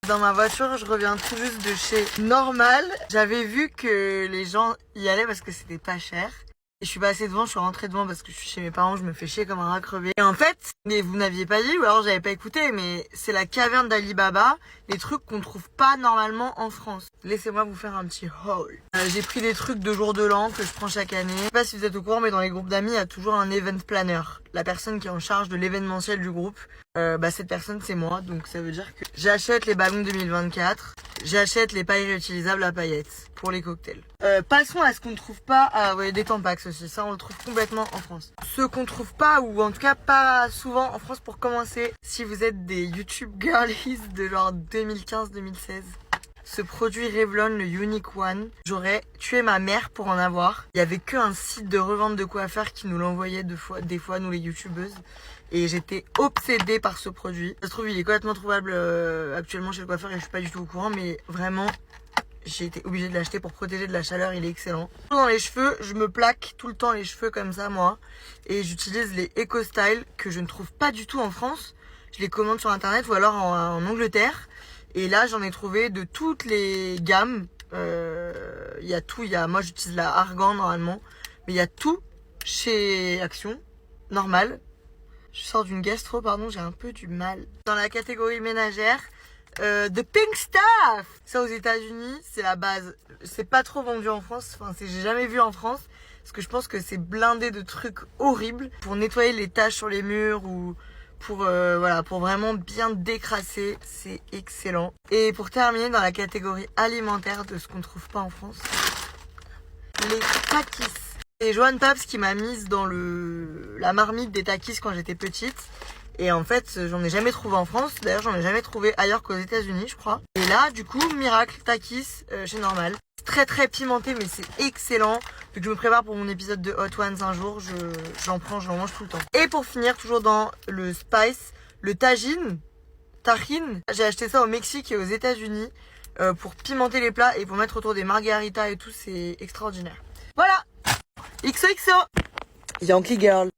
dans ma voiture, je reviens tout juste de chez Normal. J'avais vu que les gens y allaient parce que c'était pas cher. Et je suis passée devant, je suis rentrée devant parce que je suis chez mes parents, je me fais chier comme un rat crevé. Et en fait, mais vous n'aviez pas dit, ou alors j'avais pas écouté, mais c'est la caverne d'Ali Baba, les trucs qu'on trouve pas normalement en France. Laissez-moi vous faire un petit haul. J'ai pris des trucs de jour de l'an que je prends chaque année. Je sais pas si vous êtes au courant, mais dans les groupes d'amis, il y a toujours un event planner. La personne qui est en charge de l'événementiel du groupe, cette personne c'est moi, donc ça veut dire que j'achète les ballons 2024, j'achète les pailles réutilisables à paillettes pour les cocktails. Passons à ce qu'on ne trouve pas, des Tampax aussi, ça on le trouve complètement en France. Ce qu'on trouve pas, ou en tout cas pas souvent en France pour commencer, si vous êtes des YouTube girlies de genre 2015-2016. Ce produit Revlon, le Unique One, j'aurais tué ma mère pour en avoir. Il y avait qu'un site de revente de coiffeurs qui nous l'envoyait des fois, nous les youtubeuses. Et j'étais obsédée par ce produit. Ça se trouve, il est complètement trouvable actuellement chez le coiffeur et je suis pas du tout au courant, mais vraiment, j'ai été obligée de l'acheter pour protéger de la chaleur, il est excellent. Dans les cheveux, je me plaque tout le temps les cheveux comme ça, moi. Et j'utilise les Eco Style que je ne trouve pas du tout en France. Je les commande sur internet ou alors en Angleterre. Et là, j'en ai trouvé de toutes les gammes. Il y a tout. Moi, j'utilise la Argan normalement. Mais il y a tout chez Action. Normal. Je sors d'une gastro, pardon, j'ai un peu du mal. Dans la catégorie ménagère, The Pink Stuff. Ça, aux États-Unis, c'est la base. C'est pas trop vendu en France. Enfin, j'ai jamais vu en France. Parce que je pense que c'est blindé de trucs horribles. Pour nettoyer les taches sur les murs ou... pour vraiment bien décrasser, c'est excellent. Et pour terminer dans la catégorie alimentaire de ce qu'on ne trouve pas en France, les takis. C'est Joanne Paps qui m'a mise dans la marmite des takis quand j'étais petite. Et en fait, j'en ai jamais trouvé en France. D'ailleurs, j'en ai jamais trouvé ailleurs qu'aux États-Unis, je crois. Et là, du coup, miracle, takis chez Normal. C'est très très pimenté, mais c'est excellent. Vu que je me prépare pour mon épisode de Hot Ones un jour, j'en mange tout le temps. Et pour finir, toujours dans le spice, le tajin. J'ai acheté ça au Mexique et aux États-Unis pour pimenter les plats et pour mettre autour des margaritas et tout. C'est extraordinaire. Voilà. XOXO. Yankee Girl.